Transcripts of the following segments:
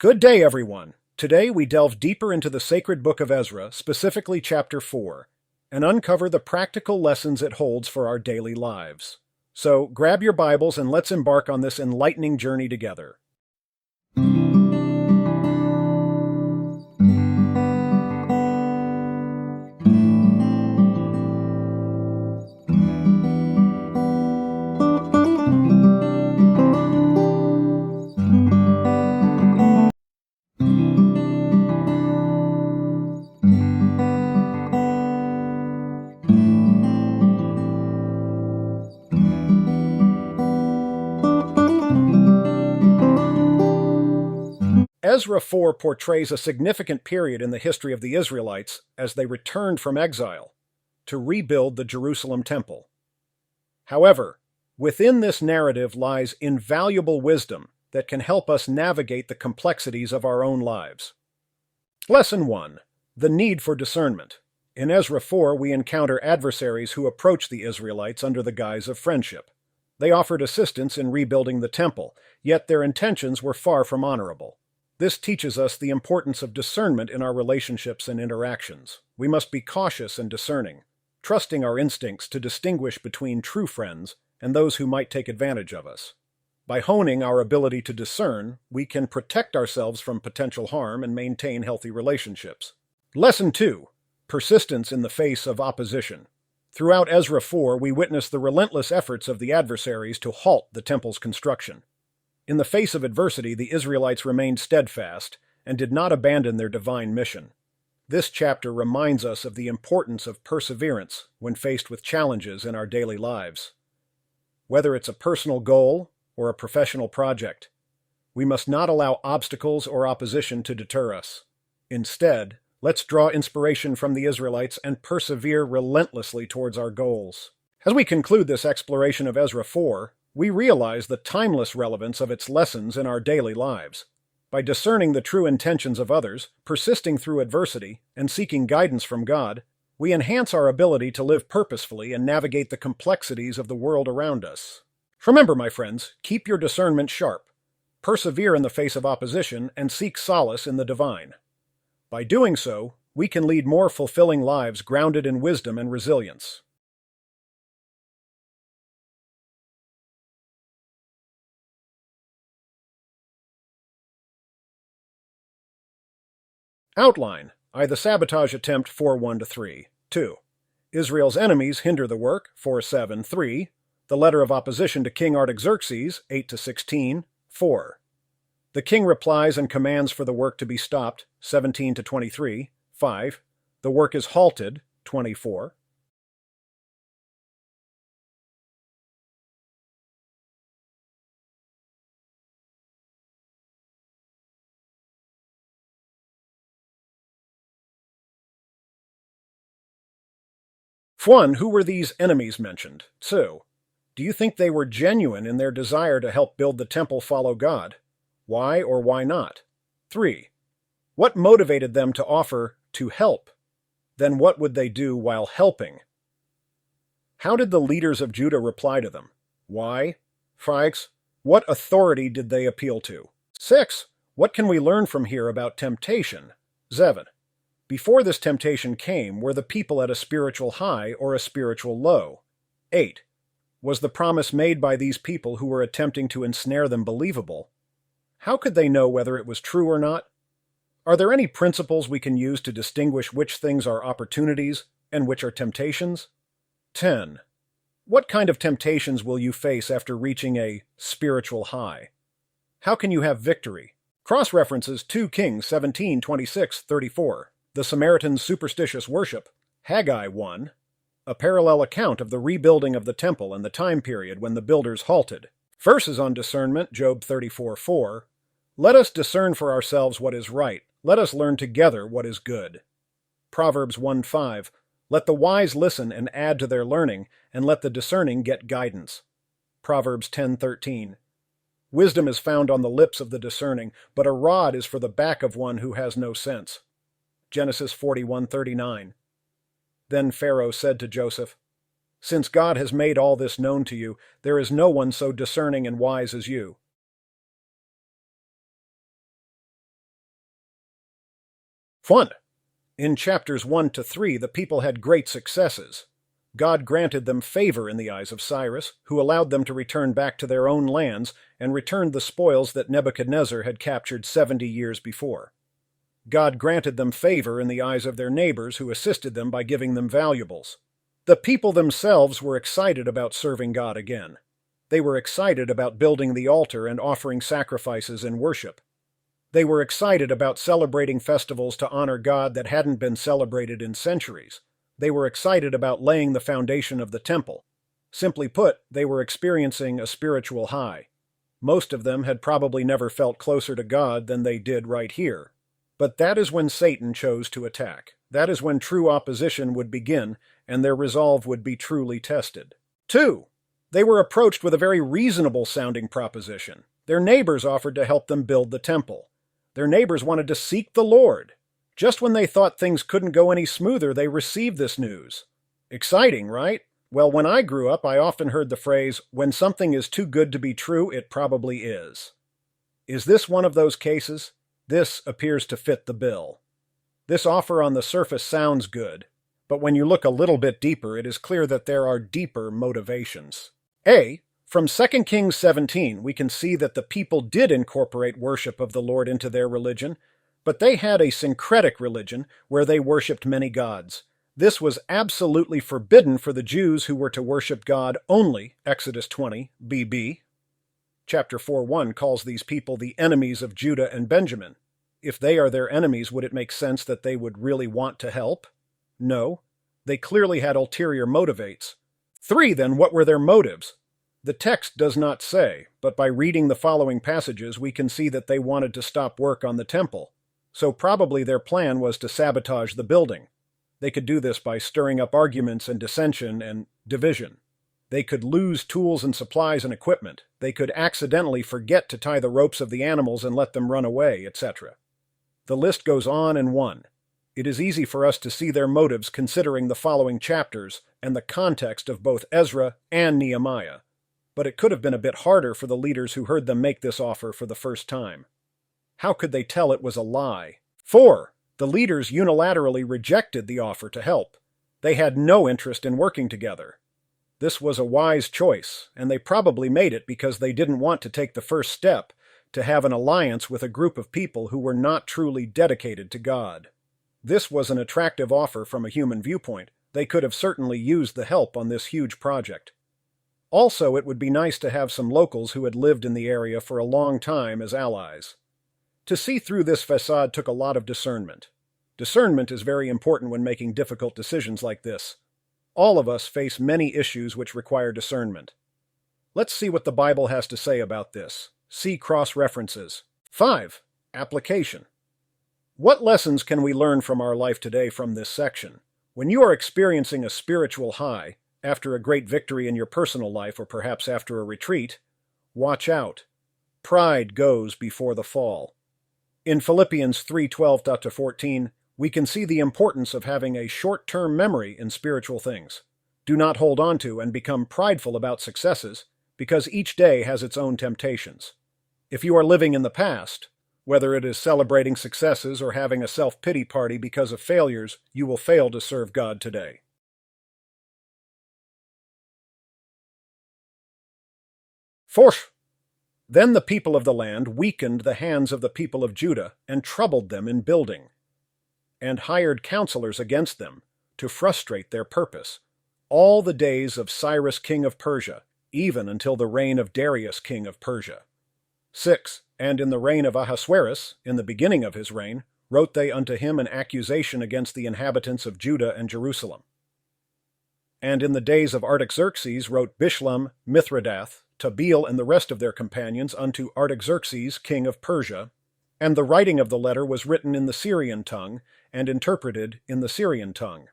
Good day, everyone. Today we delve deeper into the sacred book of Ezra, specifically chapter 4, and uncover the practical lessons it holds for our daily lives. So grab your Bibles and let's embark on this enlightening journey together. Ezra 4 portrays a significant period in the history of the Israelites as they returned from exile to rebuild the Jerusalem temple. However, within this narrative lies invaluable wisdom that can help us navigate the complexities of our own lives. Lesson 1. The need for discernment. In Ezra 4, we encounter adversaries who approach the Israelites under the guise of friendship. They offered assistance in rebuilding the temple, yet their intentions were far from honorable. This teaches us the importance of discernment in our relationships and interactions. We must be cautious and discerning, trusting our instincts to distinguish between true friends and those who might take advantage of us. By honing our ability to discern, we can protect ourselves from potential harm and maintain healthy relationships. Lesson 2. Persistence in the face of opposition. Throughout Ezra 4, we witness the relentless efforts of the adversaries to halt the temple's construction. In the face of adversity, the Israelites remained steadfast and did not abandon their divine mission. This chapter reminds us of the importance of perseverance when faced with challenges in our daily lives. Whether it's a personal goal or a professional project, we must not allow obstacles or opposition to deter us. Instead, let's draw inspiration from the Israelites and persevere relentlessly towards our goals. As we conclude this exploration of Ezra 4, we realize the timeless relevance of its lessons in our daily lives. By discerning the true intentions of others, persisting through adversity, and seeking guidance from God, we enhance our ability to live purposefully and navigate the complexities of the world around us. Remember, my friends, keep your discernment sharp, persevere in the face of opposition, and seek solace in the divine. By doing so, we can lead more fulfilling lives grounded in wisdom and resilience. Outline. The sabotage attempt 4:1-3. 2. Israel's enemies hinder the work 4:7-3. The letter of opposition to King Artaxerxes 8-16. 4. The king replies and commands for the work to be stopped 17-23. 5. The work is halted 24. One, who were these enemies mentioned? 2. Do you think they were genuine in their desire to help build the temple follow God? Why or why not? 3. What motivated them to offer to help? Then what would they do while helping? How did the leaders of Judah reply to them? Why? 5. What authority did they appeal to? 6. What can we learn from here about temptation? 7. Before this temptation came, were the people at a spiritual high or a spiritual low? 8. Was the promise made by these people who were attempting to ensnare them believable? How could they know whether it was true or not? Are there any principles we can use to distinguish which things are opportunities and which are temptations? 10. What kind of temptations will you face after reaching a spiritual high? How can you have victory? Cross-references 2 Kings 17:26-34. The Samaritans' superstitious worship, Haggai 1, a parallel account of the rebuilding of the temple and the time period when the builders halted. Verses on discernment, Job 34:4. Let us discern for ourselves what is right. Let us learn together what is good. Proverbs 1:5. Let the wise listen and add to their learning, and let the discerning get guidance. Proverbs 10:13. Wisdom is found on the lips of the discerning, but a rod is for the back of one who has no sense. Genesis 41:39. Then Pharaoh said to Joseph, Since God has made all this known to you, there is no one so discerning and wise as you. 1. In chapters 1 to 3, the people had great successes. God granted them favor in the eyes of Cyrus, who allowed them to return back to their own lands and returned the spoils that Nebuchadnezzar had captured 70 years before. God granted them favor in the eyes of their neighbors, who assisted them by giving them valuables. The people themselves were excited about serving God again. They were excited about building the altar and offering sacrifices in worship. They were excited about celebrating festivals to honor God that hadn't been celebrated in centuries. They were excited about laying the foundation of the temple. Simply put, they were experiencing a spiritual high. Most of them had probably never felt closer to God than they did right here. But that is when Satan chose to attack. That is when true opposition would begin, and their resolve would be truly tested. 2. They were approached with a very reasonable-sounding proposition. Their neighbors offered to help them build the temple. Their neighbors wanted to seek the Lord. Just when they thought things couldn't go any smoother, they received this news. Exciting, right? Well, when I grew up, I often heard the phrase, "When something is too good to be true, it probably is." Is this one of those cases? This appears to fit the bill. This offer on the surface sounds good, but when you look a little bit deeper, it is clear that there are deeper motivations. From 2 Kings 17, we can see that the people did incorporate worship of the Lord into their religion, but they had a syncretic religion where they worshipped many gods. This was absolutely forbidden for the Jews who were to worship God only, Exodus 20, BB. Chapter 4:1 calls these people the enemies of Judah and Benjamin. If they are their enemies, would it make sense that they would really want to help? No. They clearly had ulterior motivates. 3, then, what were their motives? The text does not say, but by reading the following passages, we can see that they wanted to stop work on the temple. So probably their plan was to sabotage the building. They could do this by stirring up arguments and dissension and division. They could lose tools and supplies and equipment. They could accidentally forget to tie the ropes of the animals and let them run away, etc. The list goes on and on. It is easy for us to see their motives considering the following chapters and the context of both Ezra and Nehemiah. But it could have been a bit harder for the leaders who heard them make this offer for the first time. How could they tell it was a lie? 4. The leaders unilaterally rejected the offer to help. They had no interest in working together. This was a wise choice, and they probably made it because they didn't want to take the first step to have an alliance with a group of people who were not truly dedicated to God. This was an attractive offer from a human viewpoint. They could have certainly used the help on this huge project. Also, it would be nice to have some locals who had lived in the area for a long time as allies. To see through this facade took a lot of discernment. Discernment is very important when making difficult decisions like this. All of us face many issues which require discernment. Let's see what the Bible has to say about this. See cross-references. 5. Application. What lessons can we learn from our life today from this section? When you are experiencing a spiritual high, after a great victory in your personal life or perhaps after a retreat, watch out. Pride goes before the fall. In Philippians 3:12-14, we can see the importance of having a short-term memory in spiritual things. Do not hold on to and become prideful about successes, because each day has its own temptations. If you are living in the past, whether it is celebrating successes or having a self-pity party because of failures, you will fail to serve God today. Fourth, then the people of the land weakened the hands of the people of Judah and troubled them in building, and hired counselors against them to frustrate their purpose, all the days of Cyrus king of Persia, even until the reign of Darius king of Persia. 6. And in the reign of Ahasuerus, in the beginning of his reign, wrote they unto him an accusation against the inhabitants of Judah and Jerusalem. And in the days of Artaxerxes wrote Bishlam, Mithridath, Tabeel, and the rest of their companions unto Artaxerxes king of Persia, and the writing of the letter was written in the Syrian tongue, and interpreted in the Syrian tongue.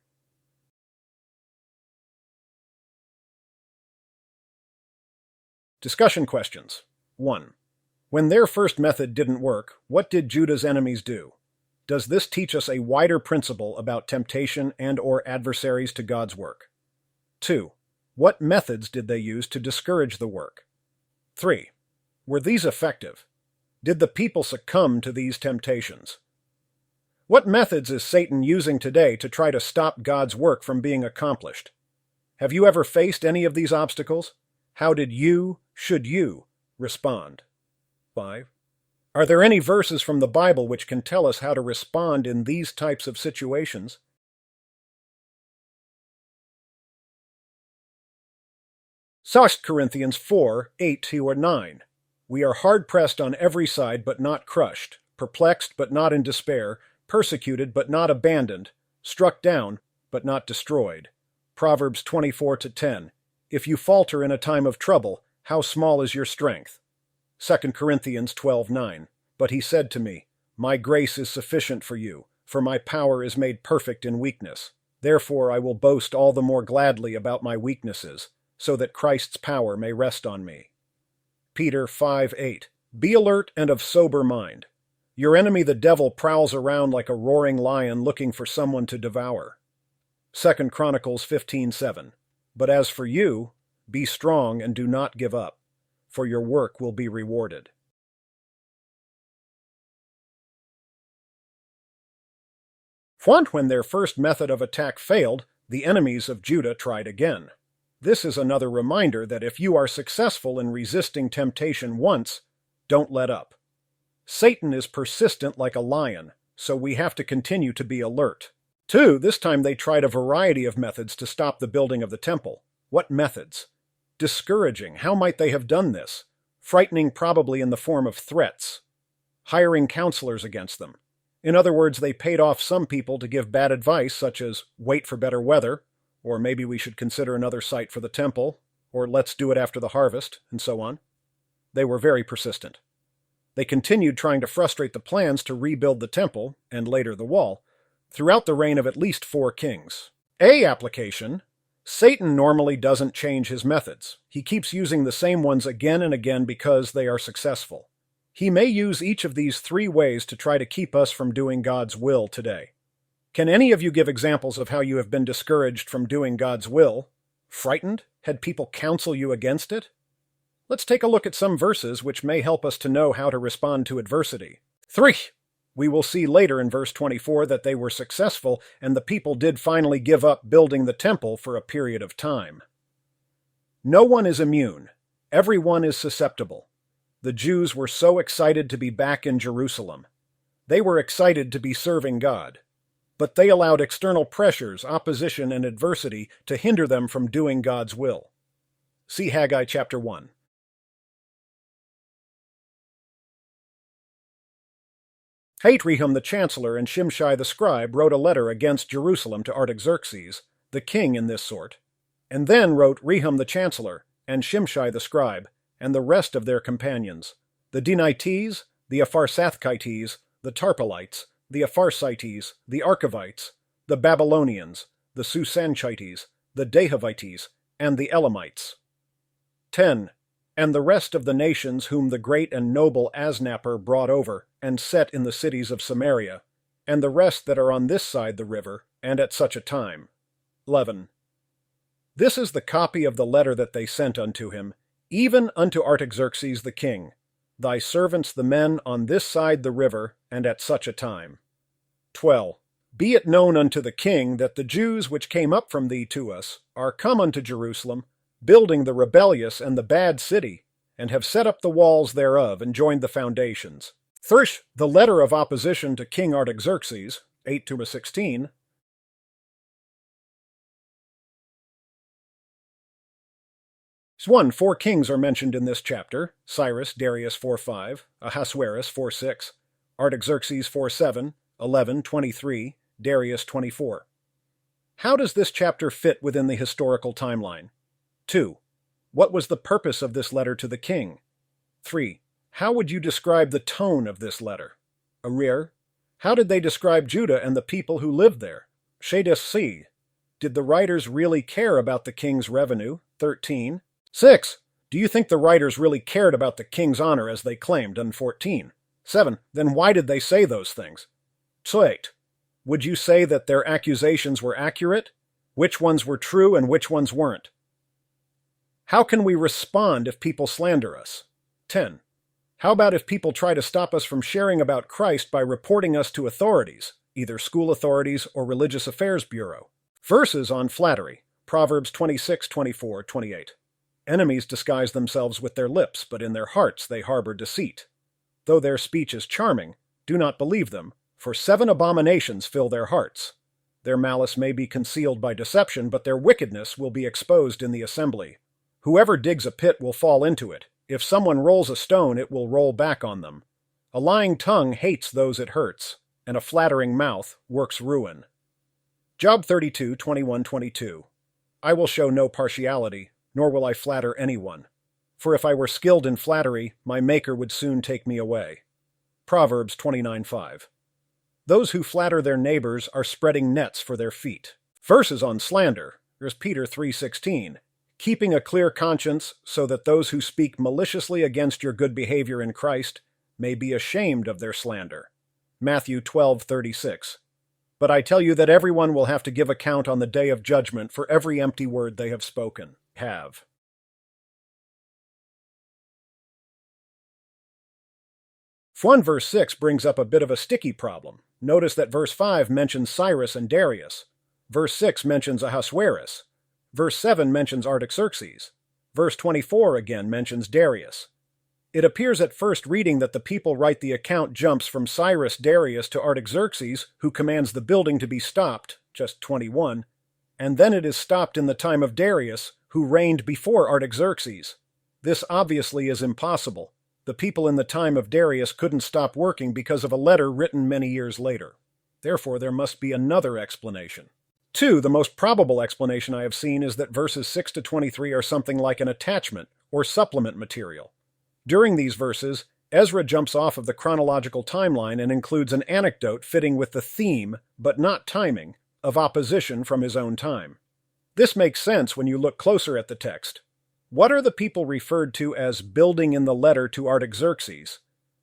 Discussion questions. 1. When their first method didn't work, what did Judah's enemies do? Does this teach us a wider principle about temptation and/or adversaries to God's work? 2. What methods did they use to discourage the work? 3. Were these effective? Did the people succumb to these temptations? What methods is Satan using today to try to stop God's work from being accomplished? Have you ever faced any of these obstacles? How should you, respond? 5. Are there any verses from the Bible which can tell us how to respond in these types of situations? First Corinthians 4:8-9. We are hard-pressed on every side but not crushed, perplexed but not in despair, persecuted but not abandoned, struck down but not destroyed. Proverbs 24:10. If you falter in a time of trouble, how small is your strength? 2 Corinthians 12:9. But he said to me, My grace is sufficient for you, for my power is made perfect in weakness. Therefore I will boast all the more gladly about my weaknesses, so that Christ's power may rest on me. Peter 5:8. Be alert and of sober mind. Your enemy the devil prowls around like a roaring lion looking for someone to devour. 2 Chronicles 15:7. But as for you, be strong and do not give up, for your work will be rewarded. When their first method of attack failed, the enemies of Judah tried again. This is another reminder that if you are successful in resisting temptation once, don't let up. Satan is persistent like a lion, so we have to continue to be alert. 2. This time they tried a variety of methods to stop the building of the temple. What methods? Discouraging. How might they have done this? Frightening, probably in the form of threats. Hiring counselors against them. In other words, they paid off some people to give bad advice, such as wait for better weather, or maybe we should consider another site for the temple, or let's do it after the harvest, and so on. They were very persistent. They continued trying to frustrate the plans to rebuild the temple, and later the wall, throughout the reign of at least 4 kings. Application. Satan normally doesn't change his methods. He keeps using the same ones again and again because they are successful. He may use each of these 3 ways to try to keep us from doing God's will today. Can any of you give examples of how you have been discouraged from doing God's will? Frightened? Had people counsel you against it? Let's take a look at some verses which may help us to know how to respond to adversity. 3. We will see later in verse 24 that they were successful and the people did finally give up building the temple for a period of time. No one is immune. Everyone is susceptible. The Jews were so excited to be back in Jerusalem. They were excited to be serving God. But they allowed external pressures, opposition, and adversity to hinder them from doing God's will. See Haggai chapter 1. Rehum the chancellor and Shimshai the scribe wrote a letter against Jerusalem to Artaxerxes, the king in this sort, and then wrote Rehum the chancellor and Shimshai the scribe and the rest of their companions, the Dinites, the Apharsathites, the Tarpelites, the Apharsites, the Archavites, the Babylonians, the Susanchites, the Dahavites, and the Elamites. 10. And the rest of the nations whom the great and noble Asnapper brought over, and set in the cities of Samaria, and the rest that are on this side the river, and at such a time. 11. This is the copy of the letter that they sent unto him, even unto Artaxerxes the king, thy servants the men on this side the river, and at such a time. 12. Be it known unto the king that the Jews which came up from thee to us are come unto Jerusalem, building the rebellious and the bad city, and have set up the walls thereof, and joined the foundations. The letter of opposition to King Artaxerxes, 8-16. 1. 4 kings are mentioned in this chapter: Cyrus, Darius 4:5, Ahasuerus 4:6, Artaxerxes 4:7, 11:23, Darius 24. How does this chapter fit within the historical timeline? 2. What was the purpose of this letter to the king? 3. How would you describe the tone of this letter? Arir. How did they describe Judah and the people who lived there? Shadis C. Did the writers really care about the king's revenue? 13. 6. Do you think the writers really cared about the king's honor as they claimed? And 14. 7. Then why did they say those things? 8. Would you say that their accusations were accurate? Which ones were true and which ones weren't? How can we respond if people slander us? 10. How about if people try to stop us from sharing about Christ by reporting us to authorities? either school authorities or religious affairs bureau. Verses on flattery. Proverbs 26, 24, 28. Enemies disguise themselves with their lips, but in their hearts they harbor deceit. Though their speech is charming, do not believe them, for 7 abominations fill their hearts. Their malice may be concealed by deception, but their wickedness will be exposed in the assembly. Whoever digs a pit will fall into it. If someone rolls a stone, it will roll back on them. A lying tongue hates those it hurts, and a flattering mouth works ruin. Job 32, 21, 22. I will show no partiality, nor will I flatter anyone. For if I were skilled in flattery, my Maker would soon take me away. Proverbs 29, 5. Those who flatter their neighbors are spreading nets for their feet. Verses on slander. There's Peter 3:16. Keeping a clear conscience so that those who speak maliciously against your good behavior in Christ may be ashamed of their slander. Matthew 12:36. But I tell you that everyone will have to give account on the day of judgment for every empty word they have spoken. 1 verse 6 brings up a bit of a sticky problem. Notice that verse 5 mentions Cyrus and Darius. Verse 6 mentions Ahasuerus. Verse 7 mentions Artaxerxes. Verse 24 again mentions Darius. It appears at first reading that the people write the account jumps from Cyrus Darius to Artaxerxes, who commands the building to be stopped, just 21, and then it is stopped in the time of Darius, who reigned before Artaxerxes. This obviously is impossible. The people in the time of Darius couldn't stop working because of a letter written many years later. Therefore, there must be another explanation. 2. The most probable explanation I have seen is that verses 6 to 23 are something like an attachment or supplement material. During these verses, Ezra jumps off of the chronological timeline and includes an anecdote fitting with the theme, but not timing, of opposition from his own time. This makes sense when you look closer at the text. What are the people referred to as building in the letter to Artaxerxes?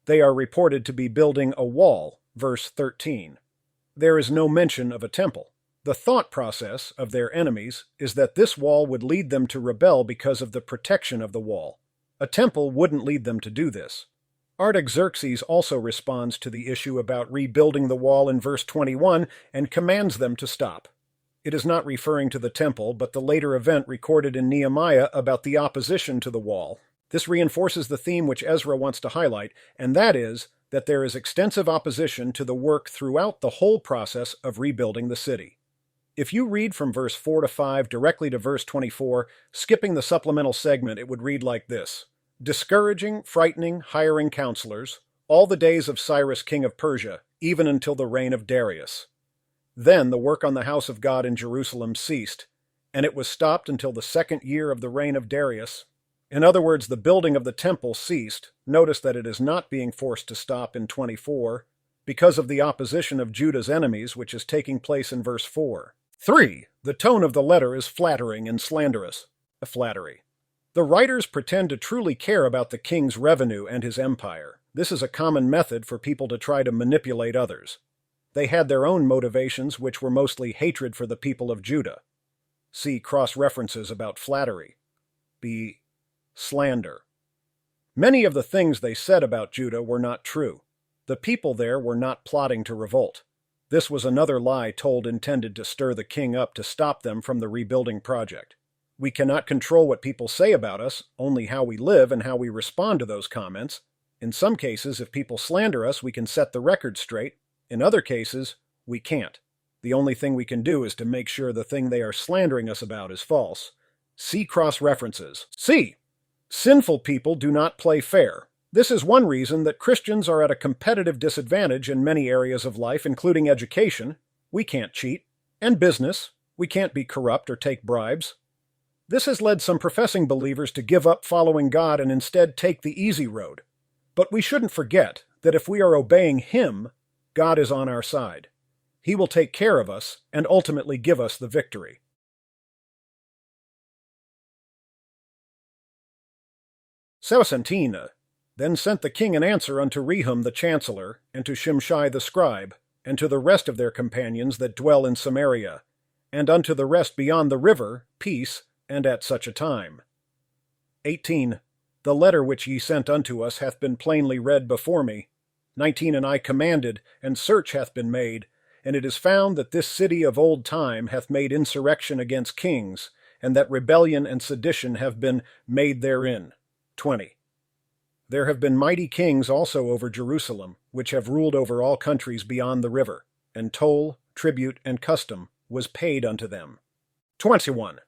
They are reported to be building a wall, verse 13. There is no mention of a temple. The thought process of their enemies is that this wall would lead them to rebel because of the protection of the wall. A temple wouldn't lead them to do this. Artaxerxes also responds to the issue about rebuilding the wall in verse 21 and commands them to stop. It is not referring to the temple, but the later event recorded in Nehemiah about the opposition to the wall. This reinforces the theme which Ezra wants to highlight, and that is that there is extensive opposition to the work throughout the whole process of rebuilding the city. If you read from verse 4 to 5 directly to verse 24, skipping the supplemental segment, it would read like this. Discouraging, frightening, hiring counselors, all the days of Cyrus king of Persia, even until the reign of Darius. Then the work on the house of God in Jerusalem ceased, and it was stopped until the 2nd year of the reign of Darius. In other words, the building of the temple ceased. Notice that it is not being forced to stop in 24, because of the opposition of Judah's enemies, which is taking place in verse 4. 3. The tone of the letter is flattering and slanderous. Flattery. The writers pretend to truly care about the king's revenue and his empire. This is a common method for people to try to manipulate others. They had their own motivations, which were mostly hatred for the people of Judah. See cross-references about flattery. B. Slander. Many of the things they said about Judah were not true. The people there were not plotting to revolt. This was another lie told intended to stir the king up to stop them from the rebuilding project. We cannot control what people say about us, only how we live and how we respond to those comments. In some cases, if people slander us, we can set the record straight. In other cases, we can't. The only thing we can do is to make sure the thing they are slandering us about is false. See cross-references. C. Sinful people do not play fair. This is one reason that Christians are at a competitive disadvantage in many areas of life, including education. We can't cheat. And business. We can't be corrupt or take bribes. This has led some professing believers to give up following God and instead take the easy road. But we shouldn't forget that if we are obeying Him, God is on our side. He will take care of us and ultimately give us the victory. 17. Then sent the king an answer unto Rehum the chancellor, and to Shimshai the scribe, and to the rest of their companions that dwell in Samaria, and unto the rest beyond the river, peace, and at such a time. 18. The letter which ye sent unto us hath been plainly read before me. 19. And I commanded, and search hath been made, And it is found that this city of old time hath made insurrection against kings, and that rebellion and sedition have been made therein. 20. There have been mighty kings also over Jerusalem, which have ruled over all countries beyond the river, and toll, tribute, and custom was paid unto them. 21.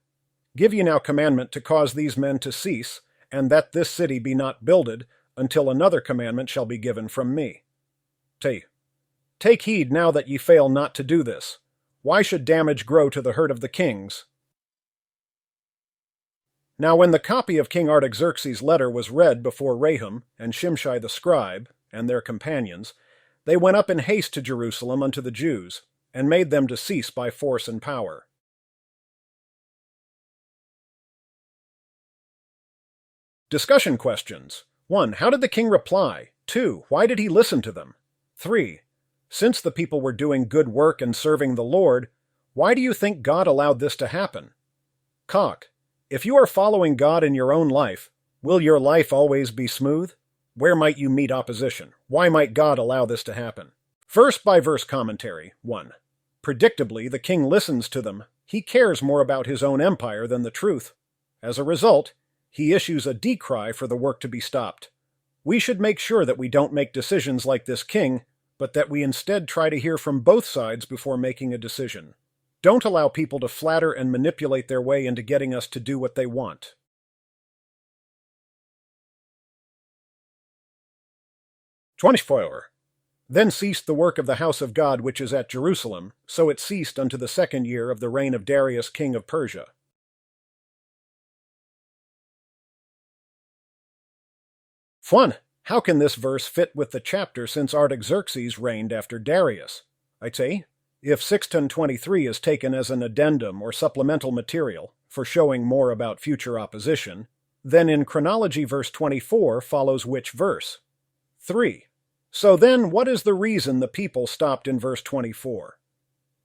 Give ye now commandment to cause these men to cease, and that this city be not builded, until another commandment shall be given from me. 2. Take heed now that ye fail not to do this. Why should damage grow to the hurt of the kings? Now when the copy of King Artaxerxes' letter was read before Rahum and Shimshai the scribe and their companions, they went up in haste to Jerusalem unto the Jews, and made them to cease by force and power. Discussion questions. 1. How did the king reply? 2. Why did he listen to them? 3. Since the people were doing good work and serving the Lord, why do you think God allowed this to happen? Cock. If you are following God in your own life, will your life always be smooth? Where might you meet opposition? Why might God allow this to happen? Verse-by-verse commentary. 1. Predictably, the king listens to them. He cares more about his own empire than the truth. As a result, he issues a decry for the work to be stopped. We should make sure that we don't make decisions like this king, but that we instead try to hear from both sides before making a decision. Don't allow people to flatter and manipulate their way into getting us to do what they want. 24. Then ceased the work of the house of God which is at Jerusalem, so it ceased unto the 2nd year of the reign of Darius king of Persia. 1. How can this verse fit with the chapter since Artaxerxes reigned after Darius? I'd say, if 6:23 is taken as an addendum or supplemental material for showing more about future opposition, then in chronology verse 24 follows which verse? 3. So then what is the reason the people stopped in verse 24?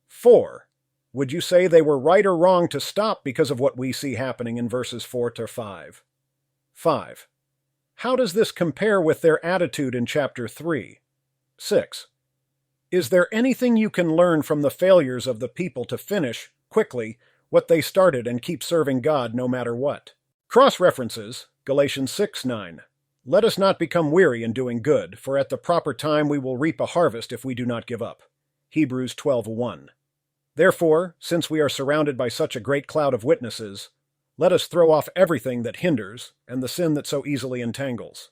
4. Would you say they were right or wrong to stop because of what we see happening in verses 4 to 5? 5. How does this compare with their attitude in chapter 3? 6. Is there anything you can learn from the failures of the people to finish, quickly, what they started and keep serving God no matter what? Cross-references, Galatians 6:9. Let us not become weary in doing good, for at the proper time we will reap a harvest if we do not give up. Hebrews 12:1. Therefore, since we are surrounded by such a great cloud of witnesses, let us throw off everything that hinders and the sin that so easily entangles,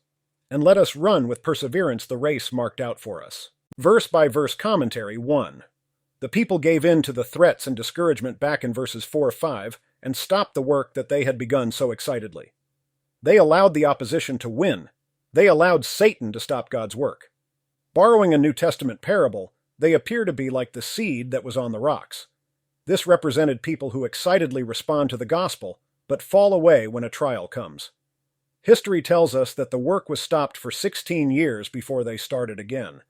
and let us run with perseverance the race marked out for us. Verse-by-verse commentary. 1. The people gave in to the threats and discouragement back in verses 4-5 and stopped the work that they had begun so excitedly. They allowed the opposition to win. They allowed Satan to stop God's work. Borrowing a New Testament parable, they appear to be like the seed that was on the rocks. This represented people who excitedly respond to the gospel, but fall away when a trial comes. History tells us that the work was stopped for 16 years before they started again.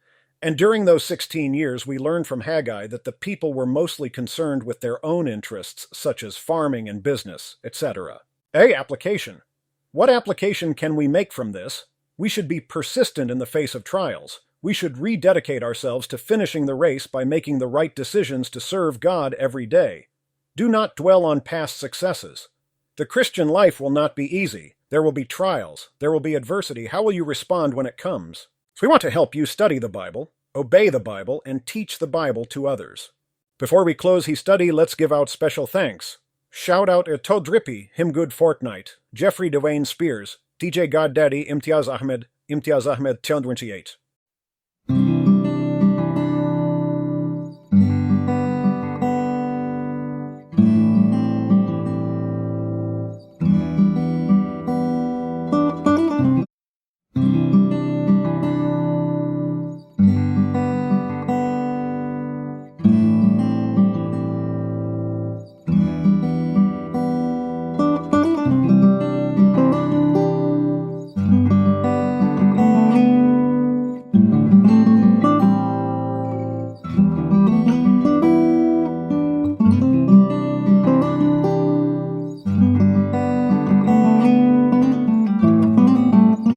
And during those 16 years, we learned from Haggai that the people were mostly concerned with their own interests, such as farming and business, etc. Application. What application can we make from this? We should be persistent in the face of trials. We should rededicate ourselves to finishing the race by making the right decisions to serve God every day. Do not dwell on past successes. The Christian life will not be easy. There will be trials. There will be adversity. How will you respond when it comes? So we want to help you study the Bible, obey the Bible, and teach the Bible to others. Before we close He Study, let's give out special thanks. Shout out Todd Drippy, Him Good Fortnite, Jeffrey Dwayne Spears, DJ Goddaddy, Imtiaz Ahmed 228.